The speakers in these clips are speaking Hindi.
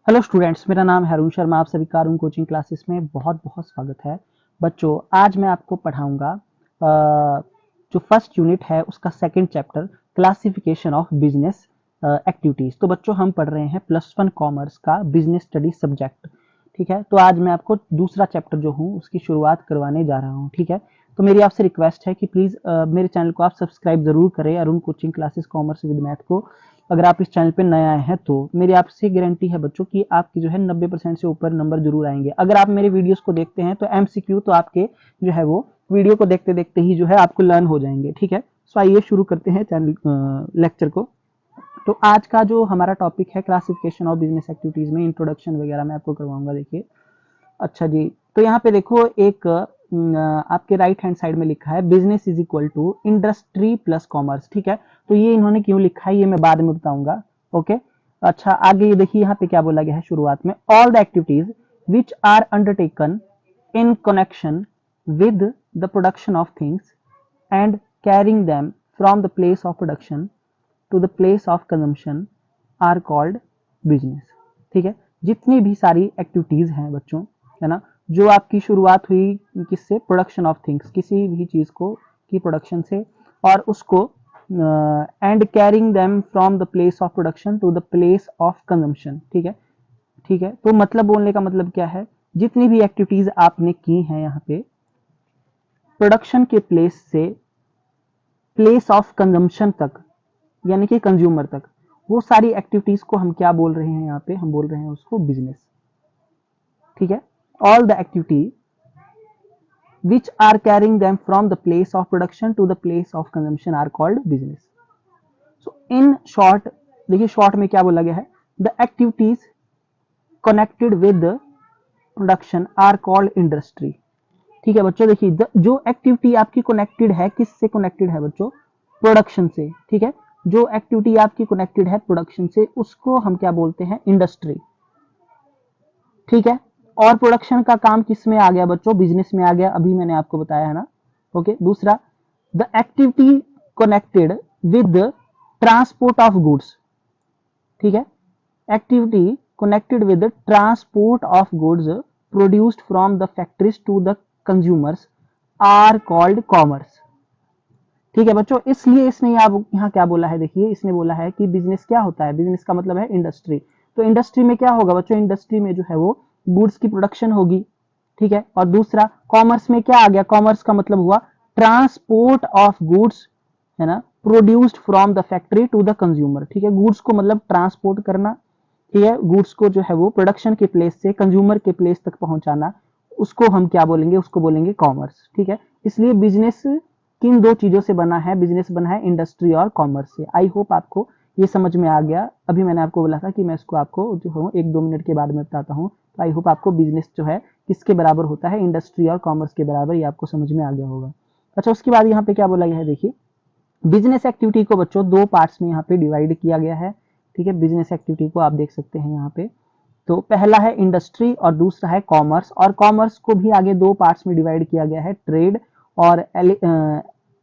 हेलो स्टूडेंट्स, मेरा नाम है अरुण शर्मा। आप सभी का अरुण कोचिंग क्लासेस में बहुत बहुत स्वागत है। बच्चों, आज मैं आपको पढ़ाऊंगा जो फर्स्ट यूनिट है उसका second chapter, classification of business activities. तो बच्चों, हम पढ़ रहे हैं +1 कॉमर्स का बिजनेस स्टडी सब्जेक्ट। ठीक है, तो आज मैं आपको दूसरा चैप्टर जो हूँ उसकी शुरुआत करवाने जा रहा हूँ। ठीक है, तो मेरी आपसे रिक्वेस्ट है कि प्लीज मेरे चैनल को आप सब्सक्राइब जरूर करें, Arun coaching classes commerce with math को। अगर आप इस चैनल पे नए आए हैं तो मेरी आपसे गारंटी है बच्चों कि आपकी जो है 90% से ऊपर नंबर जरूर आएंगे। अगर आप मेरे वीडियोस को देखते हैं तो एमसीक्यू तो आपके जो है वो वीडियो को देखते देखते ही जो है आपको लर्न हो जाएंगे। ठीक है, सो आइए शुरू करते हैं चैनल लेक्चर को। तो आज का जो हमारा टॉपिक है क्लासिफिकेशन ऑफ बिजनेस एक्टिविटीज में इंट्रोडक्शन वगैरह मैं आपको करवाऊंगा। देखिए, अच्छा जी, तो यहाँ पे देखो एक आपके राइट हैंड साइड में लिखा है business is equal to industry plus commerce. ठीक है, तो ये इन्होंने क्यों लिखा है ये मैं बाद में बताऊंगा। ओके, अच्छा आगे ये देखिए यहाँ पे क्या बोला गया है शुरुआत में, all the activities which are undertaken in connection with the production of things and carrying them from the place of production to the place of consumption are called business. ठीक है, जितनी भी सारी एक्टिविटीज हैं बच्चों, है ना, जो आपकी शुरुआत हुई किससे, प्रोडक्शन ऑफ थिंग्स, किसी भी चीज को की प्रोडक्शन से, और उसको and carrying them from the place of production to the place of consumption. ठीक है, ठीक है, तो मतलब बोलने का मतलब क्या है, जितनी भी एक्टिविटीज आपने की हैं यहाँ पे प्रोडक्शन के प्लेस से प्लेस ऑफ कंजम्पशन तक, यानी कि कंज्यूमर तक, वो सारी एक्टिविटीज को हम क्या बोल रहे हैं, यहाँ पे हम बोल रहे हैं उसको बिजनेस। ठीक है, all the activity which are carrying them from the place of production to the place of consumption are called business. So in short, देखिए शॉर्ट में क्या बोला गया है, the activities connected with the production are called industry. ठीक है बच्चों, देखिए जो एक्टिविटी आपकी कनेक्टेड है, किससे कनेक्टेड है बच्चों, प्रोडक्शन से। ठीक है, जो एक्टिविटी आपकी कनेक्टेड है प्रोडक्शन से उसको हम क्या बोलते हैं, इंडस्ट्री। ठीक है, और प्रोडक्शन का काम किस में आ गया बच्चों, बिजनेस में आ गया, अभी मैंने आपको बताया है ना। ओके, दूसरा, the activity connected with transport of goods. ठीक है, activity connected with transport of goods produced from the factories to the consumers are called commerce. ठीक है बच्चों, इसलिए इसने यहाँ क्या बोला है, देखिए इसने बोला है कि बिजनेस क्या होता है, बिजनेस का मतलब है इंडस्ट्री। तो इंडस्ट्री में क्या होगा बच्चों, इंडस्ट्री में जो है वो गुड्स की प्रोडक्शन होगी। ठीक है, और दूसरा कॉमर्स में क्या आ गया, कॉमर्स का मतलब हुआ ट्रांसपोर्ट ऑफ गुड्स, है ना, produced from the factory to the consumer. ठीक है, गुड्स को मतलब ट्रांसपोर्ट करना, ठीक है, गुड्स को जो है वो प्रोडक्शन के प्लेस से कंज्यूमर के प्लेस तक पहुंचाना, उसको हम क्या बोलेंगे, उसको बोलेंगे कॉमर्स। ठीक है, इसलिए बिजनेस किन दो चीजों से बना है, बिजनेस बना है इंडस्ट्री और कॉमर्स से। आई होप आपको ये समझ में आ गया। अभी मैंने आपको बोला था कि मैं इसको आपको जो हूँ 1-2 मिनट के बाद में बताता हूँ। तो आई होप आपको बिजनेस जो है किसके बराबर होता है, इंडस्ट्री और कॉमर्स के बराबर, ये आपको समझ में आ गया होगा। अच्छा, उसके बाद यहाँ पे क्या बोला गया है, देखिए बिजनेस एक्टिविटी को बच्चों 2 पार्ट्स में यहाँ पे डिवाइड किया गया है। ठीक है, बिजनेस एक्टिविटी को आप देख सकते हैं यहाँ पे, तो पहला है इंडस्ट्री और दूसरा है कॉमर्स। और कॉमर्स को भी आगे 2 पार्ट्स में डिवाइड किया गया है, ट्रेड और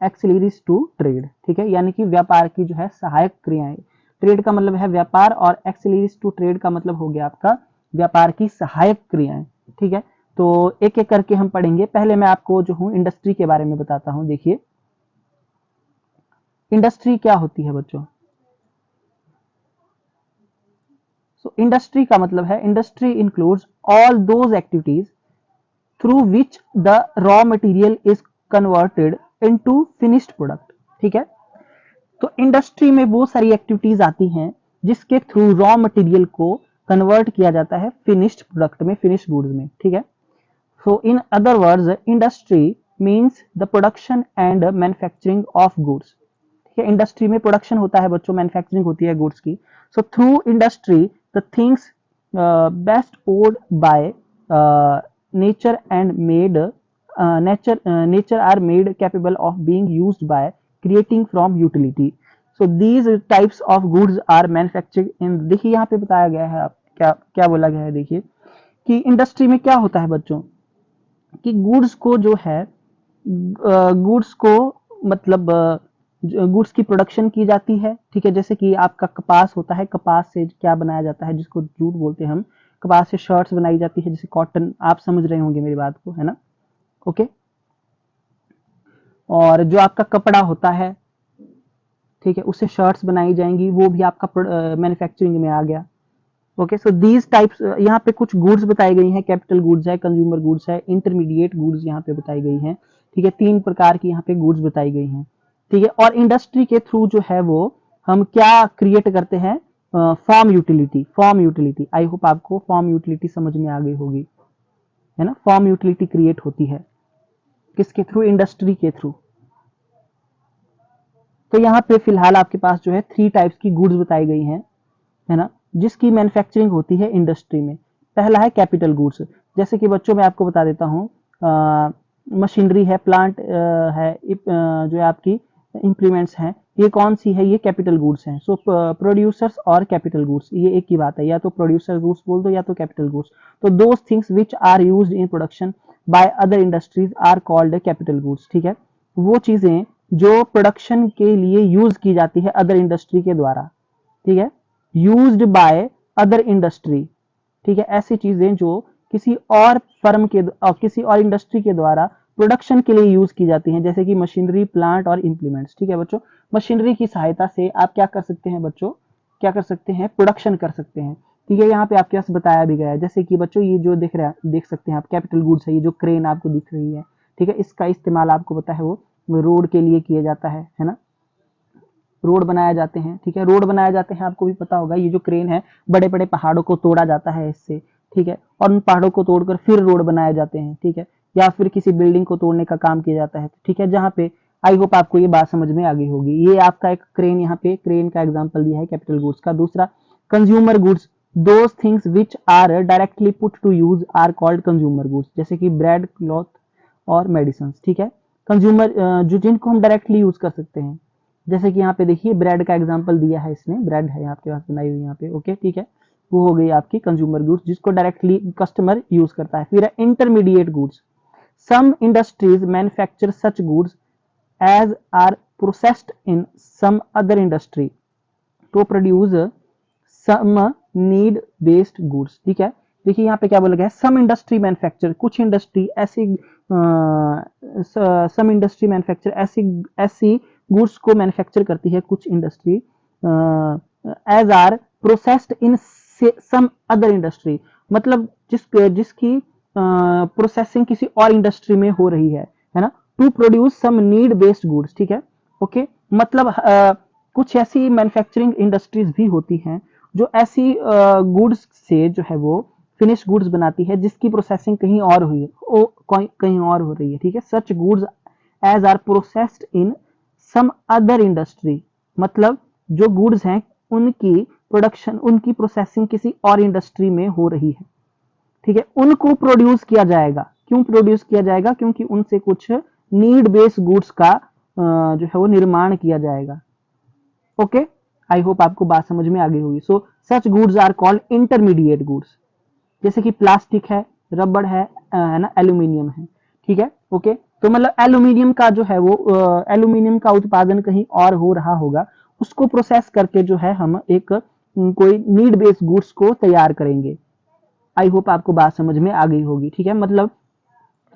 एक्सिलरीज टू ट्रेड। ठीक है, यानी कि व्यापार की जो है सहायक क्रियाएं। ट्रेड का मतलब है व्यापार और एक्सिलरीज टू ट्रेड का मतलब हो गया आपका व्यापार की सहायक क्रियाएं। ठीक है, तो एक एक करके हम पढ़ेंगे। पहले मैं आपको जो हूँ इंडस्ट्री के बारे में बताता हूँ। देखिए इंडस्ट्री क्या होती है बच्चों, सो इंडस्ट्री का मतलब है, industry includes all those activities through which the raw material is converted into finished product. ठीक है, तो इंडस्ट्री में वो सारी एक्टिविटीज आती हैं जिसके थ्रू रॉ मटेरियल को कन्वर्ट किया जाता है फिनिश्ड प्रोडक्ट में, फिनिश्ड गुड्स में। ठीक है, so in other words industry means the production and manufacturing of goods. ठीक है, इंडस्ट्री में प्रोडक्शन होता है बच्चों, मैन्युफैक्चरिंग होती है गुड्स की। So through industry the things bestowed by nature and made nature are made capable of being used by creating from utility. So these types of goods are manufactured in, देखिए यहाँ पे बताया गया है, आप क्या क्या बोला गया है, देखिए कि इंडस्ट्री में क्या होता है बच्चों, कि गुड्स को जो है गुड्स को मतलब गुड्स की प्रोडक्शन की जाती है, ठीक है। जैसे कि आपका कपास होता है, कपास से क्या बनाया जाता है, जिसको जूट बोलते हैं हम। कपास से शर्ट्स बनाई जाती है, जैसे कॉटन, आप समझ रहे होंगे मेरी बात को, है ना। ओके। और जो आपका कपड़ा होता है, ठीक है, उससे शर्ट्स बनाई जाएंगी, वो भी आपका मैन्युफैक्चरिंग में आ गया। ओके, सो दीज टाइप्स, यहाँ पे कुछ गुड्स बताई गई हैं, कैपिटल गुड्स है, कंज्यूमर गुड्स है, इंटरमीडिएट गुड्स यहाँ पे बताई गई हैं, ठीक है। 3 प्रकार की यहाँ पे गुड्स बताई गई हैं, ठीक है। और इंडस्ट्री के थ्रू जो है वो हम क्या क्रिएट करते हैं, form utility. Form utility, I hope आपको फॉर्म यूटिलिटी समझ में आ गई होगी, है ना। फॉर्म यूटिलिटी क्रिएट होती है किसके थ्रू, इंडस्ट्री के थ्रू। तो यहाँ पे फिलहाल आपके पास जो है 3 टाइप्स की गुड्स बताई गई हैं, है ना, जिसकी मैन्युफैक्चरिंग होती है इंडस्ट्री में। पहला है कैपिटल गुड्स, जैसे कि बच्चों मैं आपको बता देता हूँ, मशीनरी है, प्लांट है, जो है आपकी इंप्लीमेंट्स हैं, ये कौन सी है, ये कैपिटल गुड्स हैं। सो प्रोड्यूसर्स और कैपिटल गुड्स, ये एक ही बात है, या तो प्रोड्यूसर गुड्स बोल दो या तो कैपिटल गुड्स। तो those things which are used in production by other industries are called capital goods, ठीक है। वो चीजें जो प्रोडक्शन के लिए यूज की जाती है अदर इंडस्ट्री के द्वारा, ठीक है, यूज्ड बाय अदर इंडस्ट्री, ठीक है। ऐसी चीजें जो किसी और फर्म के किसी और इंडस्ट्री के द्वारा प्रोडक्शन के लिए यूज की जाती हैं, जैसे कि मशीनरी, प्लांट और इंप्लीमेंट्स, ठीक है बच्चों। मशीनरी की सहायता से आप क्या कर सकते हैं बच्चों, क्या कर सकते हैं, प्रोडक्शन कर सकते हैं, ठीक है। यहाँ पे आपके पास बताया भी गया है, जैसे कि बच्चों ये जो दिख रहा है, देख सकते हैं आप, कैपिटल गुड्स है, ये जो क्रेन आपको दिख रही है, ठीक है, इसका इस्तेमाल आपको पता है वो रोड के लिए किया जाता है ना। रोड बनाए जाते हैं, ठीक है, रोड बनाए जाते हैं, आपको भी पता होगा। ये जो क्रेन है, बड़े बड़े पहाड़ों को तोड़ा जाता है इससे, ठीक है, और उन पहाड़ों को तोड़कर फिर रोड बनाए जाते हैं, ठीक है, या फिर किसी बिल्डिंग को तोड़ने का काम किया जाता है, ठीक है। जहाँ पे आई होप आपको ये बात समझ में आ गई होगी। ये आपका एक क्रेन, यहाँ पे क्रेन का एग्जाम्पल दिया है कैपिटल गुड्स का। दूसरा consumer goods, those things which are directly put to use are called consumer goods, जैसे कि ब्रेड, क्लॉथ और मेडिसिन, ठीक है। कंज्यूमर जो जिनको हम डायरेक्टली यूज कर सकते हैं, जैसे कि यहाँ पे देखिए ब्रेड का एग्जांपल दिया है इसने, ब्रेड है आपके पास बनाई हुई यहाँ पे, ओके, ठीक है। वो हो गई आपकी कंज्यूमर गुड्स, जिसको डायरेक्टली कस्टमर यूज करता है। फिर है intermediate goods, some industries manufacture such goods as are processed in some other industry to produce some need based goods, ठीक है। देखिए यहाँ पे क्या बोला गया है, सम इंडस्ट्री मैन्युफैक्चर, कुछ इंडस्ट्री ऐसी, सम इंडस्ट्री मैन्युफैक्चर ऐसी ऐसी गुड्स को मैन्युफैक्चर करती है कुछ industry, as are processed in some other industry, मतलब जिसकी प्रोसेसिंग किसी और इंडस्ट्री में हो रही है ना, to produce some need based goods, ठीक है, ओके। मतलब कुछ ऐसी मैन्युफैक्चरिंग इंडस्ट्रीज भी होती हैं जो ऐसी गुड्स से जो है वो फिनिश गुड्स बनाती है, जिसकी प्रोसेसिंग कहीं और हुई है, कहीं और हो रही है, ठीक है। Such goods as are processed in some other industry, मतलब जो गुड्स हैं उनकी प्रोडक्शन, उनकी प्रोसेसिंग किसी और इंडस्ट्री में हो रही है, ठीक है, उनको प्रोड्यूस किया जाएगा। क्यों प्रोड्यूस किया जाएगा, क्योंकि उनसे कुछ नीड बेस्ड गुड्स का जो है वो निर्माण किया जाएगा, ओके। आई होप आपको बात समझ में आ गई होगी। So such goods are called intermediate goods, जैसे कि प्लास्टिक है, रबड़ है ना, एल्यूमिनियम है, ठीक है, ओके। तो मतलब एल्यूमिनियम का जो है वो एल्यूमिनियम का उत्पादन कहीं और हो रहा होगा, उसको प्रोसेस करके जो है हम एक कोई नीड बेस्ड गुड्स को तैयार करेंगे। आई होप आपको बात समझ में आ गई होगी, ठीक है। मतलब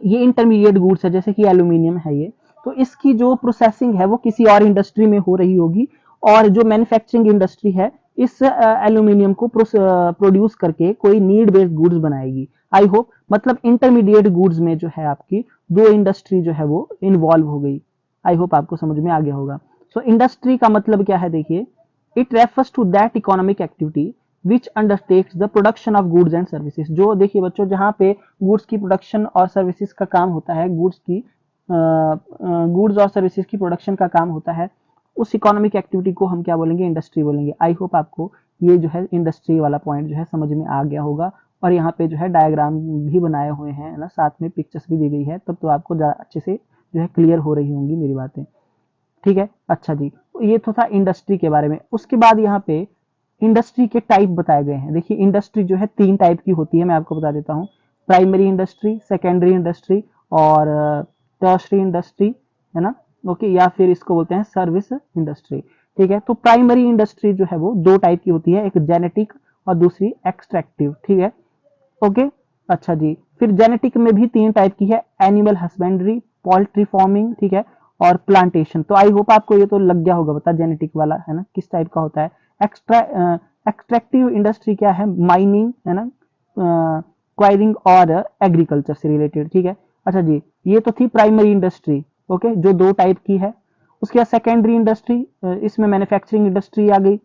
ये इंटरमीडिएट गुड्स है, जैसे कि एल्यूमिनियम है ये, तो इसकी जो प्रोसेसिंग है वो किसी और इंडस्ट्री में हो रही होगी, और जो मैन्युफैक्चरिंग इंडस्ट्री है इस एल्यूमिनियम को प्रोड्यूस करके कोई नीड बेस्ड गुड्स बनाएगी। आई होप, मतलब इंटरमीडिएट गुड्स में जो है आपकी दो इंडस्ट्री जो है वो इन्वॉल्व हो गई। आई होप आपको समझ में आ गया होगा। सो इंडस्ट्री का मतलब क्या है, देखिए, it refers to that economic activity which undertakes the production of goods and services. जो देखिए बच्चों, जहाँ पे गुड्स की प्रोडक्शन और सर्विसेज का काम होता है, गुड्स और सर्विसेज की प्रोडक्शन का काम होता है, उस इकोनॉमिक एक्टिविटी को हम क्या बोलेंगे, इंडस्ट्री बोलेंगे। आई होप आपको ये जो है इंडस्ट्री वाला पॉइंट जो है समझ में आ गया होगा, और यहाँ पे जो है डायग्राम भी बनाए हुए हैं ना, साथ में पिक्चर्स भी दी गई है, तब तो आपको अच्छे से जो है क्लियर हो रही होंगी मेरी बातें, ठीक है। अच्छा जी, ये तो था इंडस्ट्री के बारे में। उसके बाद यहाँ पे इंडस्ट्री के टाइप बताए गए हैं। देखिए इंडस्ट्री जो है 3 टाइप की होती है, मैं आपको बता देता हूँ। प्राइमरी इंडस्ट्री, सेकेंडरी इंडस्ट्री और टर्शरी इंडस्ट्री, है ना। ओके, या फिर इसको बोलते हैं सर्विस इंडस्ट्री। ठीक है, तो प्राइमरी इंडस्ट्री जो है वो दो टाइप की होती है, एक जेनेटिक और दूसरी एक्सट्रैक्टिव। ठीक है, ओके। अच्छा जी, फिर जेनेटिक में भी तीन टाइप की है, एनिमल हस्बेंड्री, पोल्ट्री फार्मिंग, ठीक है, और प्लांटेशन। तो आई होप आपको ये तो लग गया होगा पता, जेनेटिक वाला है ना किस टाइप का होता है। एक्सट्रैक्टिव इंडस्ट्री क्या है, माइनिंग है ना, क्वायरिंग और एग्रीकल्चर से रिलेटेड। ठीक है, अच्छा जी, ये तो थी प्राइमरी इंडस्ट्री, ओके, जो दो टाइप की है। उसके बाद सेकेंडरी इंडस्ट्री, इसमें मैन्युफैक्चरिंग इंडस्ट्री आ गई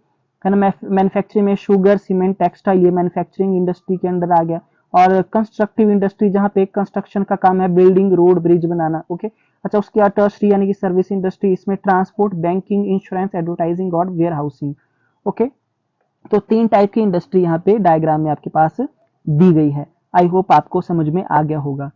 है ना, मैन्युफैक्चरिंग में शुगर, सीमेंट, टेक्सटाइल, ये मैन्युफैक्चरिंग इंडस्ट्री के अंदर आ गया। और कंस्ट्रक्टिव इंडस्ट्री जहाँ पे कंस्ट्रक्शन का काम है, बिल्डिंग, रोड, ब्रिज बनाना। ओके, अच्छा, उसके बाद टर्सरी यानी कि सर्विस इंडस्ट्री, इसमें ट्रांसपोर्ट, बैंकिंग, इंश्योरेंस, एडवर्टाइजिंग और वेयर हाउसिंग। ओके, तो तीन टाइप की इंडस्ट्री यहाँ पे डायग्राम में आपके पास दी गई है। आई होप आपको समझ में आ गया होगा।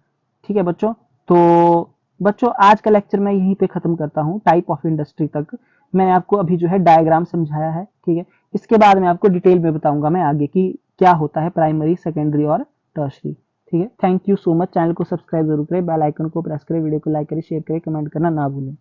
ठीक है बच्चों, तो बच्चों आज का लेक्चर मैं यहीं पे खत्म करता हूँ, टाइप ऑफ इंडस्ट्री तक मैंने आपको अभी जो है डायग्राम समझाया है। ठीक है, इसके बाद मैं आपको डिटेल में बताऊंगा मैं आगे की क्या होता है प्राइमरी, सेकेंडरी और टर्सरी। ठीक है, thank you so much. Channel को सब्सक्राइब जरूर करें, बेल आइकन को प्रेस करें, वीडियो को लाइक करें, शेयर करें, कमेंट करना ना भूलें।